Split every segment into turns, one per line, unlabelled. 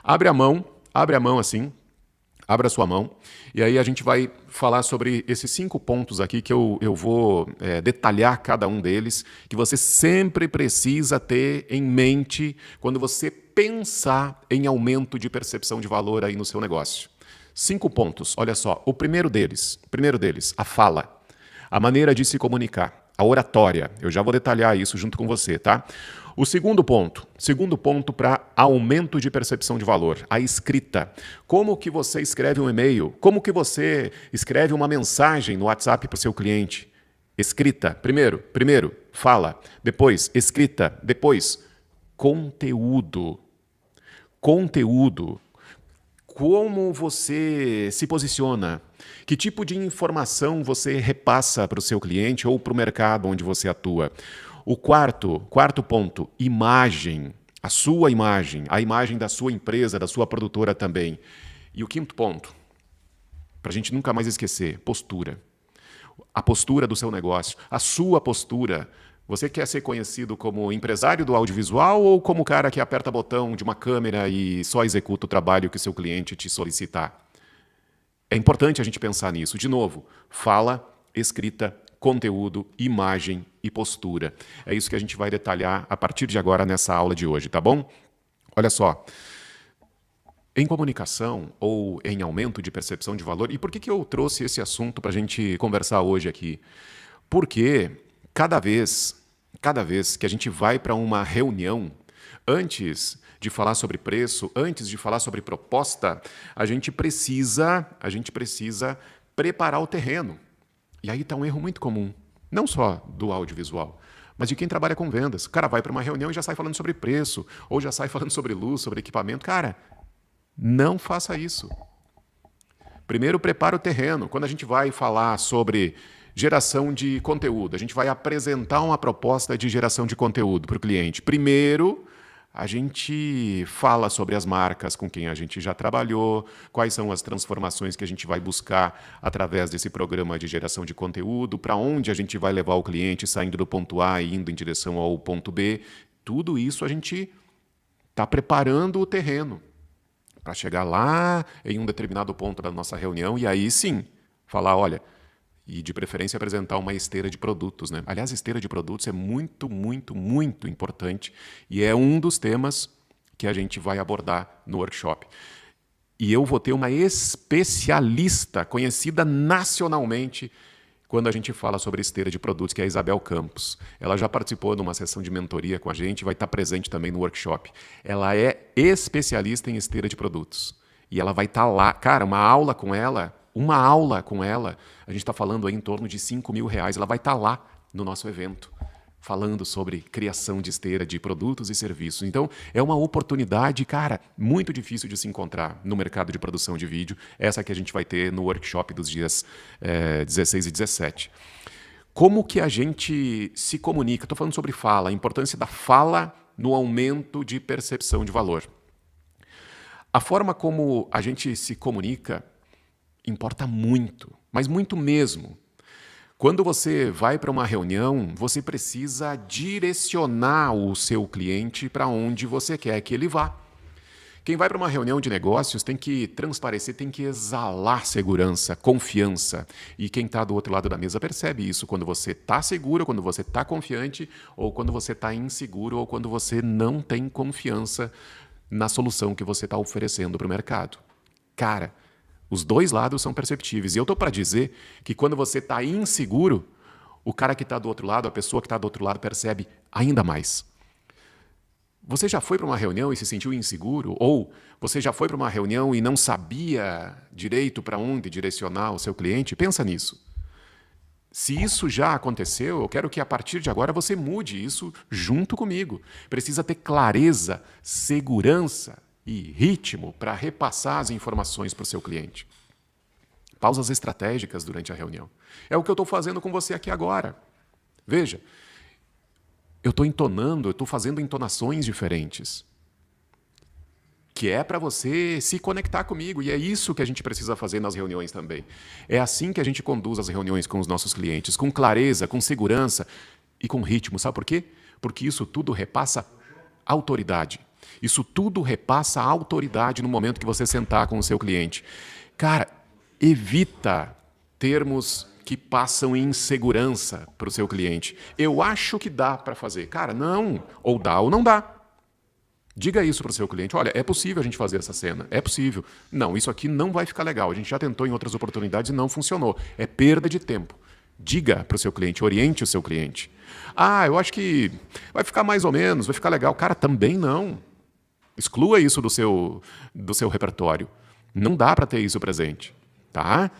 abre a mão assim, abra a sua mão, e aí a gente vai falar sobre esses 5 pontos aqui que eu vou detalhar cada um deles, que você sempre precisa ter em mente quando você pensar em aumento de percepção de valor aí no seu negócio. 5 pontos, olha só. O primeiro deles, a fala, a maneira de se comunicar, a oratória. Eu já vou detalhar isso junto com você, tá? O segundo ponto para aumento de percepção de valor, a escrita. Como que você escreve um e-mail? Como que você escreve uma mensagem no WhatsApp para o seu cliente? Escrita. Primeiro, fala. Depois, escrita. Depois, conteúdo. Conteúdo. Como você se posiciona? Que tipo de informação você repassa para o seu cliente ou para o mercado onde você atua? O quarto ponto, imagem. A sua imagem, a imagem da sua empresa, da sua produtora também. E o quinto ponto, para a gente nunca mais esquecer, postura. A postura do seu negócio, a sua postura. Você quer ser conhecido como empresário do audiovisual ou como o cara que aperta botão de uma câmera e só executa o trabalho que o seu cliente te solicitar? É importante a gente pensar nisso. De novo, fala, escrita, conteúdo, imagem e postura. É isso que a gente vai detalhar a partir de agora nessa aula de hoje, tá bom? Olha só. Em comunicação ou em aumento de percepção de valor, e por que eu trouxe esse assunto para a gente conversar hoje aqui? Porque cada vez que a gente vai para uma reunião, antes de falar sobre preço, antes de falar sobre proposta, a gente precisa preparar o terreno. E aí está um erro muito comum, não só do audiovisual, mas de quem trabalha com vendas. O cara vai para uma reunião e já sai falando sobre preço, ou já sai falando sobre luz, sobre equipamento. Cara, não faça isso. Primeiro, prepara o terreno. Quando a gente vai falar sobre geração de conteúdo, a gente vai apresentar uma proposta de geração de conteúdo para o cliente. Primeiro, a gente fala sobre as marcas com quem a gente já trabalhou, quais são as transformações que a gente vai buscar através desse programa de geração de conteúdo, para onde a gente vai levar o cliente saindo do ponto A e indo em direção ao ponto B. Tudo isso a gente está preparando o terreno para chegar lá em um determinado ponto da nossa reunião e aí sim falar, olha, e de preferência apresentar uma esteira de produtos, né? Aliás, esteira de produtos é muito, muito, muito importante e é um dos temas que a gente vai abordar no workshop. E eu vou ter uma especialista conhecida nacionalmente quando a gente fala sobre esteira de produtos, que é a Isabel Campos. Ela já participou de uma sessão de mentoria com a gente, vai estar presente também no workshop. Ela é especialista em esteira de produtos. E ela vai estar lá. Cara, uma aula com ela, a gente está falando aí em torno de R$5.000. Ela vai estar lá no nosso evento, falando sobre criação de esteira de produtos e serviços. Então, é uma oportunidade, cara, muito difícil de se encontrar no mercado de produção de vídeo. Essa que a gente vai ter no workshop dos dias 16 e 17. Como que a gente se comunica? Estou falando sobre fala, a importância da fala no aumento de percepção de valor. A forma como a gente se comunica importa muito, mas muito mesmo. Quando você vai para uma reunião, você precisa direcionar o seu cliente para onde você quer que ele vá. Quem vai para uma reunião de negócios tem que transparecer, tem que exalar segurança, confiança. E quem está do outro lado da mesa percebe isso quando você está seguro, quando você está confiante, ou quando você está inseguro, ou quando você não tem confiança na solução que você está oferecendo para o mercado. Cara, os dois lados são perceptíveis. E eu estou para dizer que quando você está inseguro, o cara que está do outro lado, a pessoa que está do outro lado, percebe ainda mais. Você já foi para uma reunião e se sentiu inseguro? Ou você já foi para uma reunião e não sabia direito para onde direcionar o seu cliente? Pensa nisso. Se isso já aconteceu, eu quero que a partir de agora você mude isso junto comigo. Precisa ter clareza, segurança e ritmo para repassar as informações para o seu cliente. Pausas estratégicas durante a reunião. É o que eu estou fazendo com você aqui agora. Veja, eu estou fazendo entonações diferentes. Que é para você se conectar comigo. E é isso que a gente precisa fazer nas reuniões também. É assim que a gente conduz as reuniões com os nossos clientes, com clareza, com segurança e com ritmo. Sabe por quê? Porque isso tudo repassa autoridade. Isso tudo repassa a autoridade no momento que você sentar com o seu cliente. Cara, evita termos que passam insegurança para o seu cliente. Eu acho que dá para fazer. Cara, não. Ou dá ou não dá. Diga isso para o seu cliente. Olha, é possível a gente fazer essa cena. É possível. Não, isso aqui não vai ficar legal. A gente já tentou em outras oportunidades e não funcionou. É perda de tempo. Diga para o seu cliente, oriente o seu cliente. Ah, eu acho que vai ficar mais ou menos, vai ficar legal. Cara, também não. Exclua isso do seu repertório. Não dá para ter isso presente, tá?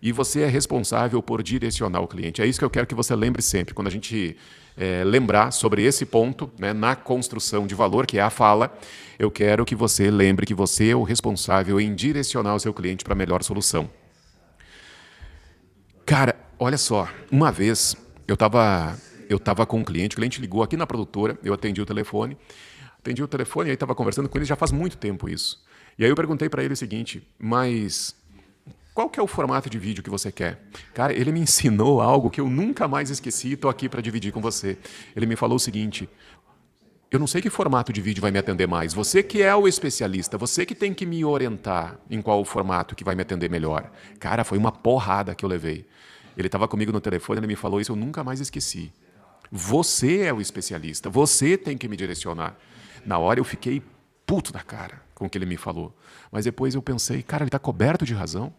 E você é responsável por direcionar o cliente. É isso que eu quero que você lembre sempre. Quando a gente lembrar sobre esse ponto, né, na construção de valor, que é a fala, eu quero que você lembre que você é o responsável em direcionar o seu cliente para a melhor solução. Cara, olha só. Uma vez eu estava com um cliente, o cliente ligou aqui na produtora, eu atendi o telefone e aí estava conversando com ele, já faz muito tempo isso. E aí eu perguntei para ele o seguinte, mas qual que é o formato de vídeo que você quer? Cara, ele me ensinou algo que eu nunca mais esqueci e estou aqui para dividir com você. Ele me falou o seguinte, eu não sei que formato de vídeo vai me atender mais, você que é o especialista, você que tem que me orientar em qual formato que vai me atender melhor. Cara, foi uma porrada que eu levei. Ele estava comigo no telefone, ele me falou isso, eu nunca mais esqueci. Você é o especialista, você tem que me direcionar. Na hora eu fiquei puto da cara com o que ele me falou. Mas depois eu pensei, cara, ele está coberto de razão.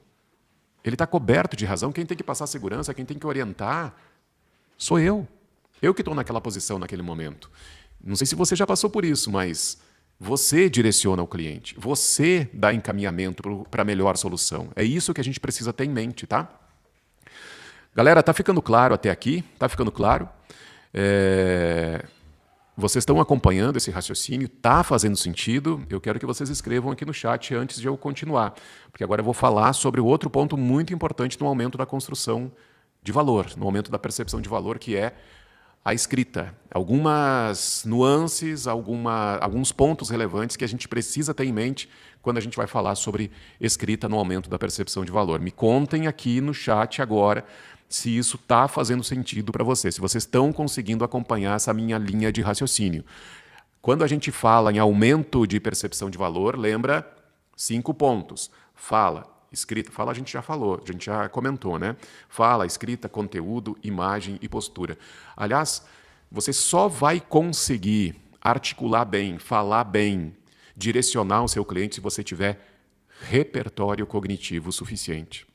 Ele está coberto de razão. Quem tem que passar segurança, quem tem que orientar, sou eu. Eu que estou naquela posição naquele momento. Não sei se você já passou por isso, mas você direciona o cliente. Você dá encaminhamento para a melhor solução. É isso que a gente precisa ter em mente, tá? Galera, tá ficando claro até aqui? Tá ficando claro? Vocês estão acompanhando esse raciocínio? Está fazendo sentido? Eu quero que vocês escrevam aqui no chat antes de eu continuar, porque agora eu vou falar sobre o outro ponto muito importante no aumento da construção de valor, no aumento da percepção de valor, que é a escrita. Algumas nuances, alguns pontos relevantes que a gente precisa ter em mente quando a gente vai falar sobre escrita no aumento da percepção de valor. Me contem aqui no chat agora se isso está fazendo sentido para vocês, se vocês estão conseguindo acompanhar essa minha linha de raciocínio. Quando a gente fala em aumento de percepção de valor, lembra 5 pontos. Fala, escrita. Fala a gente já falou, a gente já comentou, né? Fala, escrita, conteúdo, imagem e postura. Aliás, você só vai conseguir articular bem, falar bem, direcionar o seu cliente se você tiver repertório cognitivo suficiente.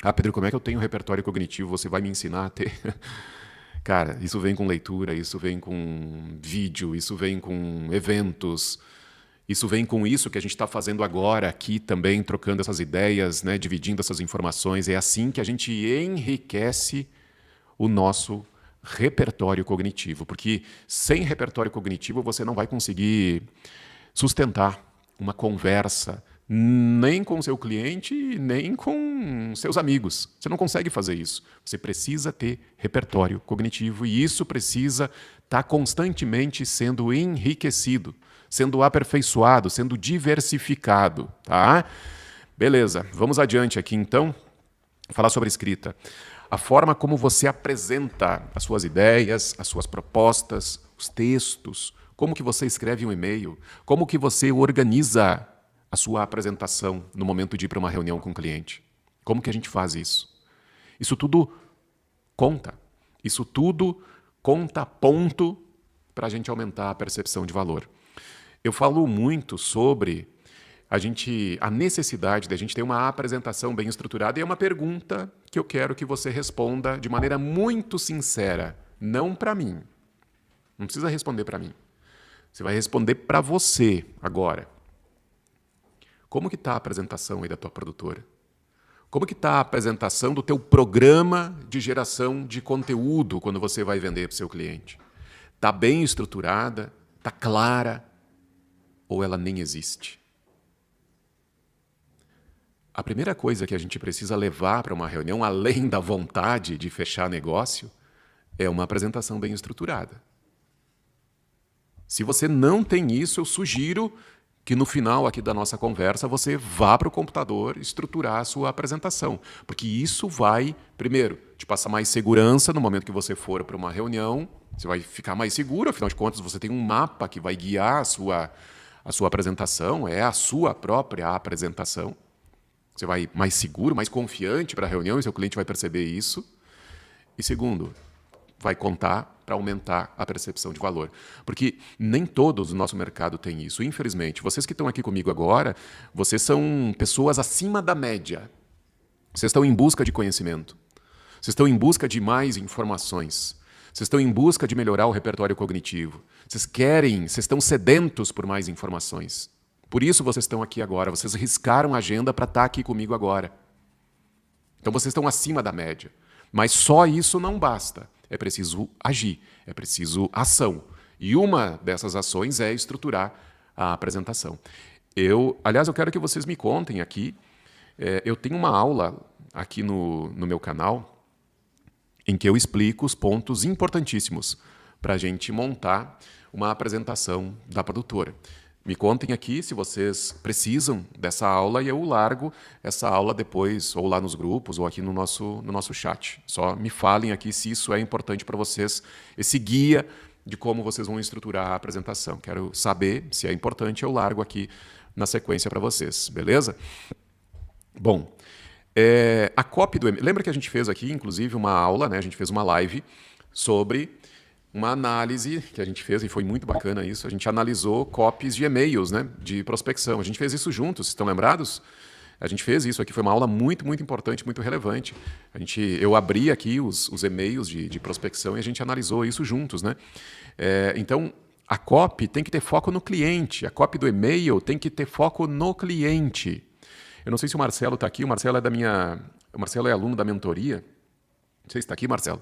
Ah, Pedro, como é que eu tenho repertório cognitivo? Você vai me ensinar a ter? Cara, isso vem com leitura, isso vem com vídeo, isso vem com eventos, isso vem com isso que a gente está fazendo agora aqui também, trocando essas ideias, né, dividindo essas informações. É assim que a gente enriquece o nosso repertório cognitivo, porque sem repertório cognitivo você não vai conseguir sustentar uma conversa nem com seu cliente, nem com seus amigos. Você não consegue fazer isso. Você precisa ter repertório cognitivo e isso precisa estar constantemente sendo enriquecido, sendo aperfeiçoado, sendo diversificado, tá? Beleza, vamos adiante aqui então, falar sobre escrita. A forma como você apresenta as suas ideias, as suas propostas, os textos, como que você escreve um e-mail, como que você organiza a sua apresentação no momento de ir para uma reunião com o cliente. Como que a gente faz isso? Isso tudo conta. Isso tudo conta ponto para a gente aumentar a percepção de valor. Eu falo muito sobre a necessidade de a gente ter uma apresentação bem estruturada e é uma pergunta que eu quero que você responda de maneira muito sincera, não para mim. Não precisa responder para mim. Você vai responder para você agora. Como que está a apresentação aí da tua produtora? Como que está a apresentação do teu programa de geração de conteúdo quando você vai vender para o seu cliente? Está bem estruturada? Está clara? Ou ela nem existe? A primeira coisa que a gente precisa levar para uma reunião, além da vontade de fechar negócio, é uma apresentação bem estruturada. Se você não tem isso, eu sugiro que no final aqui da nossa conversa você vá para o computador estruturar a sua apresentação. Porque isso vai, primeiro, te passar mais segurança no momento que você for para uma reunião, você vai ficar mais seguro, afinal de contas você tem um mapa que vai guiar A sua apresentação é a sua própria apresentação. Você vai mais seguro, mais confiante para a reunião e seu cliente vai perceber isso. E segundo, vai contar para aumentar a percepção de valor. Porque nem todos do nosso mercado têm isso. Infelizmente, vocês que estão aqui comigo agora, vocês são pessoas acima da média. Vocês estão em busca de conhecimento. Vocês estão em busca de mais informações. Vocês estão em busca de melhorar o repertório cognitivo. Vocês estão sedentos por mais informações. Por isso vocês estão aqui agora. Vocês riscaram a agenda para estar aqui comigo agora. Então vocês estão acima da média. Mas só isso não basta. É preciso agir, é preciso ação. E uma dessas ações é estruturar a apresentação. Aliás, eu quero que vocês me contem aqui. Eu tenho uma aula aqui no meu canal em que eu explico os pontos importantíssimos para a gente montar uma apresentação da produtora. Me contem aqui se vocês precisam dessa aula e eu largo essa aula depois, ou lá nos grupos, ou aqui no nosso chat. Só me falem aqui se isso é importante para vocês, esse guia de como vocês vão estruturar a apresentação. Quero saber se é importante, eu largo aqui na sequência para vocês, beleza? Bom, a copy do e-mail. Lembra que a gente fez aqui, inclusive, uma aula, né? A gente fez uma live sobre uma análise que a gente fez, e foi muito bacana isso. A gente analisou copies de e-mails, né? De prospecção. A gente fez isso juntos, estão lembrados? A gente fez isso aqui, foi uma aula muito, muito importante, muito relevante. Eu abri aqui os e-mails de prospecção e a gente analisou isso juntos, né? Então, a copy tem que ter foco no cliente. A copy do e-mail tem que ter foco no cliente. Eu não sei se o Marcelo está aqui. O Marcelo é aluno da mentoria. Não sei se está aqui, Marcelo.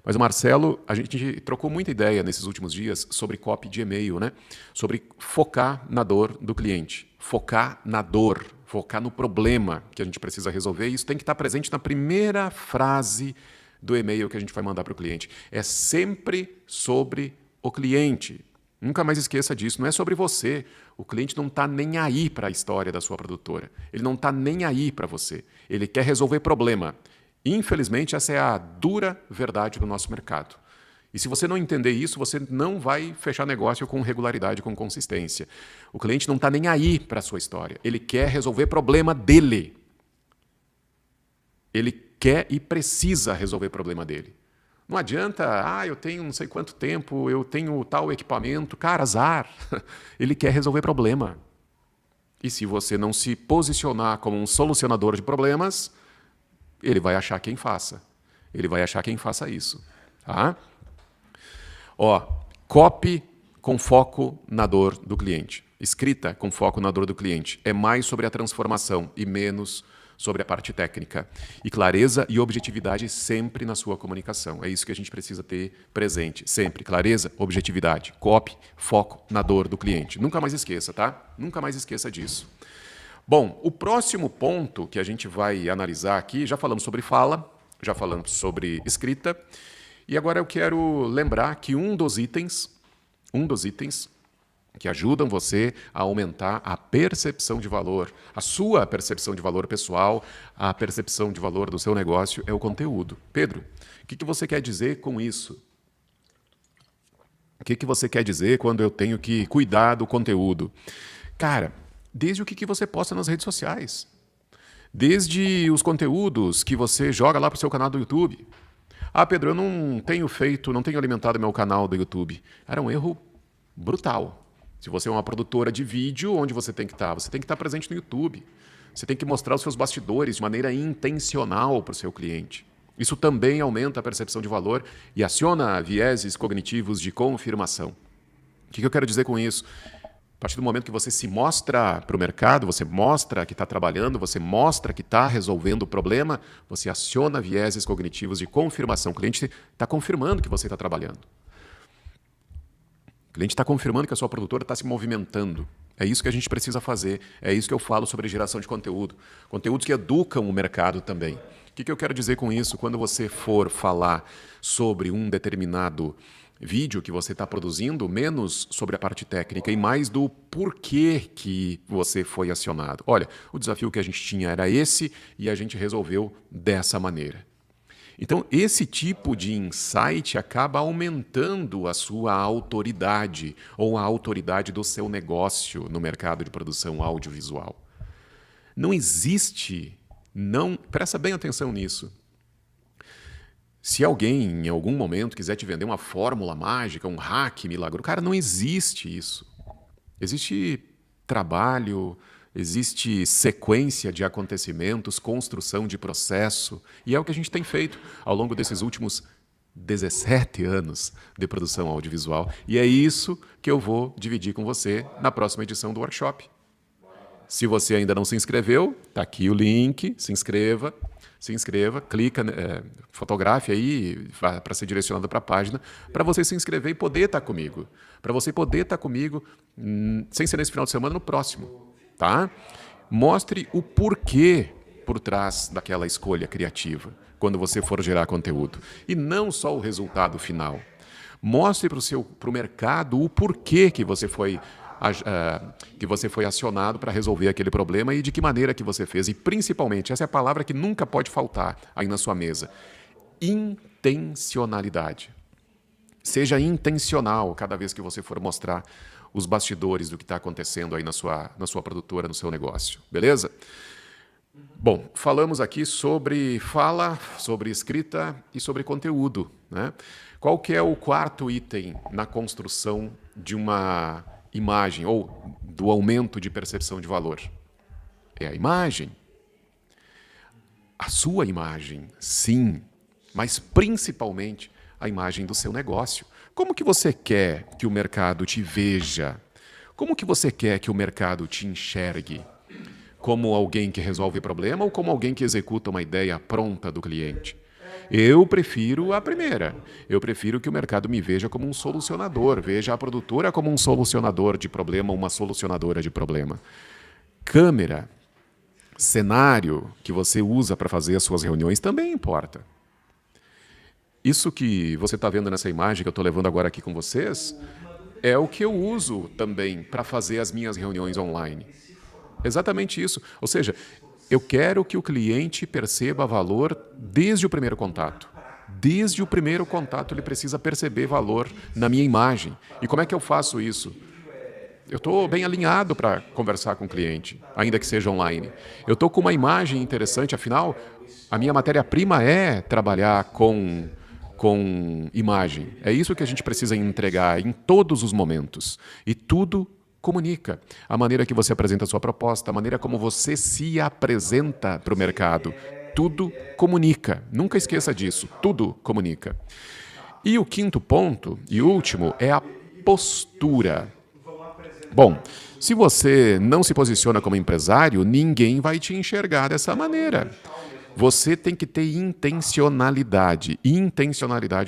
Mas o Marcelo, a gente trocou muita ideia nesses últimos dias sobre copy de e-mail, né? Sobre focar na dor do cliente. Focar na dor, focar no problema que a gente precisa resolver. E isso tem que estar presente na primeira frase do e-mail que a gente vai mandar para o cliente. É sempre sobre o cliente. Nunca mais esqueça disso, não é sobre você. O cliente não está nem aí para a história da sua produtora. Ele não está nem aí para você. Ele quer resolver problema. Infelizmente, essa é a dura verdade do nosso mercado. E se você não entender isso, você não vai fechar negócio com regularidade, com consistência. O cliente não está nem aí para a sua história. Ele quer resolver problema dele. Ele quer e precisa resolver problema dele. Não adianta, eu tenho não sei quanto tempo, eu tenho tal equipamento. Cara, azar. Ele quer resolver problema. E se você não se posicionar como um solucionador de problemas, ele vai achar quem faça. Ele vai achar quem faça isso. Tá? Copy com foco na dor do cliente. Escrita com foco na dor do cliente. É mais sobre a transformação e menos sobre a parte técnica. E clareza e objetividade sempre na sua comunicação. É isso que a gente precisa ter presente. Sempre. Clareza, objetividade. Copy, foco na dor do cliente. Nunca mais esqueça, tá? Nunca mais esqueça disso. Bom, o próximo ponto que a gente vai analisar aqui, já falamos sobre fala, já falamos sobre escrita, e agora eu quero lembrar que um dos itens que ajudam você a aumentar a percepção de valor, a sua percepção de valor pessoal, a percepção de valor do seu negócio, é o conteúdo. Pedro, o que você quer dizer com isso? O que você quer dizer quando eu tenho que cuidar do conteúdo? Cara, desde o que você posta nas redes sociais, desde os conteúdos que você joga lá para o seu canal do YouTube. Pedro, eu não tenho alimentado meu canal do YouTube. Era um erro brutal. Se você é uma produtora de vídeo, onde você tem que estar? Você tem que estar presente no YouTube. Você tem que mostrar os seus bastidores de maneira intencional para o seu cliente. Isso também aumenta a percepção de valor e aciona vieses cognitivos de confirmação. O que eu quero dizer com isso? A partir do momento que você se mostra para o mercado, você mostra que está trabalhando, você mostra que está resolvendo o problema, você aciona vieses cognitivos de confirmação. O cliente está confirmando que você está trabalhando. O cliente está confirmando que a sua produtora está se movimentando. É isso que a gente precisa fazer. É isso que eu falo sobre geração de conteúdo. Conteúdos que educam o mercado também. O que eu quero dizer com isso? Quando você for falar sobre um determinado vídeo que você está produzindo, menos sobre a parte técnica e mais do porquê que você foi acionado. Olha, o desafio que a gente tinha era esse e a gente resolveu dessa maneira. Então, esse tipo de insight acaba aumentando a sua autoridade ou a autoridade do seu negócio no mercado de produção audiovisual. Não existe, não, presta bem atenção nisso. Se alguém em algum momento quiser te vender uma fórmula mágica, um hack milagroso, cara, não existe isso. Existe trabalho, existe sequência de acontecimentos, construção de processo, e é o que a gente tem feito ao longo desses últimos 17 anos de produção audiovisual. E é isso que eu vou dividir com você na próxima edição do workshop. Se você ainda não se inscreveu, está aqui o link, se inscreva, clica, fotografe aí para ser direcionado para a página, para você se inscrever e poder estar comigo. Para você poder estar comigo, sem ser nesse final de semana, no próximo. Tá? Mostre o porquê por trás daquela escolha criativa, quando você for gerar conteúdo. E não só o resultado final. Mostre para o mercado o porquê que você foi acionado para resolver aquele problema e de que maneira que você fez. E principalmente, essa é a palavra que nunca pode faltar aí na sua mesa: intencionalidade. Seja intencional cada vez que você for mostrar os bastidores do que está acontecendo aí na sua produtora, no seu negócio. Beleza? Bom, falamos aqui sobre fala, sobre escrita e sobre conteúdo, né? Qual que é o quarto item na construção de uma imagem ou do aumento de percepção de valor? É a imagem. A sua imagem, sim, mas principalmente a imagem do seu negócio. Como que você quer que o mercado te veja? Como que você quer que o mercado te enxergue? Como alguém que resolve problema ou como alguém que executa uma ideia pronta do cliente? Eu prefiro a primeira. Eu prefiro que o mercado me veja como um solucionador, veja a produtora como um solucionador de problema, uma solucionadora de problema. Câmera, cenário que você usa para fazer as suas reuniões também importa. Isso que você está vendo nessa imagem que eu estou levando agora aqui com vocês é o que eu uso também para fazer as minhas reuniões online. Exatamente isso. Ou seja, eu quero que o cliente perceba valor desde o primeiro contato. Desde o primeiro contato ele precisa perceber valor na minha imagem. E como é que eu faço isso? Eu estou bem alinhado para conversar com o cliente, ainda que seja online. Eu estou com uma imagem interessante, afinal, a minha matéria-prima é trabalhar com imagem. É isso que a gente precisa entregar em todos os momentos. E tudo comunica. A maneira que você apresenta a sua proposta, a maneira como você se apresenta para o mercado. Tudo comunica. Nunca esqueça disso. Tudo comunica. E o quinto ponto, e último, é a postura. Bom, se você não se posiciona como empresário, ninguém vai te enxergar dessa maneira. Você tem que ter intencionalidade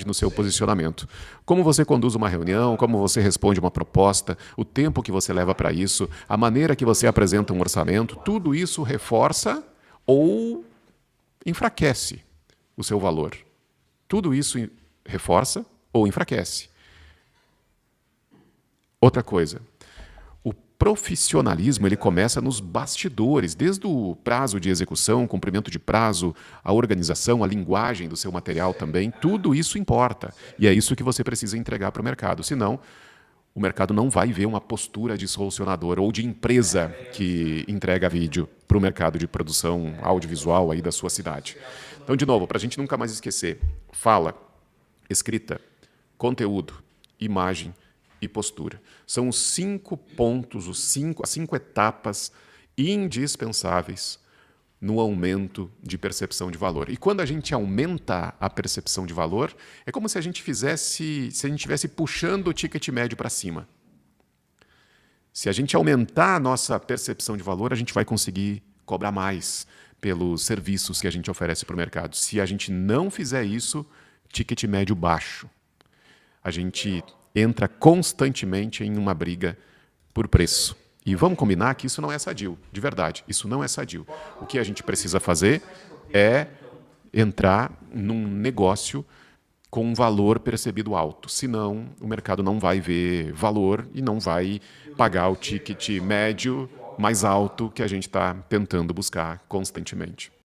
no seu posicionamento. Como você conduz uma reunião, como você responde uma proposta, o tempo que você leva para isso, a maneira que você apresenta um orçamento, tudo isso reforça ou enfraquece o seu valor. Tudo isso reforça ou enfraquece. Outra coisa. Profissionalismo ele começa nos bastidores, desde o prazo de execução, cumprimento de prazo, a organização, a linguagem do seu material também, tudo isso importa. E é isso que você precisa entregar para o mercado, senão o mercado não vai ver uma postura de solucionador ou de empresa que entrega vídeo para o mercado de produção audiovisual aí da sua cidade. Então, de novo, para a gente nunca mais esquecer, fala, escrita, conteúdo, imagem, e postura. São os 5 pontos, as 5 etapas indispensáveis no aumento de percepção de valor. E quando a gente aumenta a percepção de valor, é como se a gente estivesse puxando o ticket médio para cima. Se a gente aumentar a nossa percepção de valor, a gente vai conseguir cobrar mais pelos serviços que a gente oferece para o mercado. Se a gente não fizer isso, ticket médio baixo. A gente entra constantemente em uma briga por preço. E vamos combinar que isso não é sadio, de verdade, isso não é sadio. O que a gente precisa fazer é entrar num negócio com um valor percebido alto, senão o mercado não vai ver valor e não vai pagar o ticket médio mais alto que a gente está tentando buscar constantemente.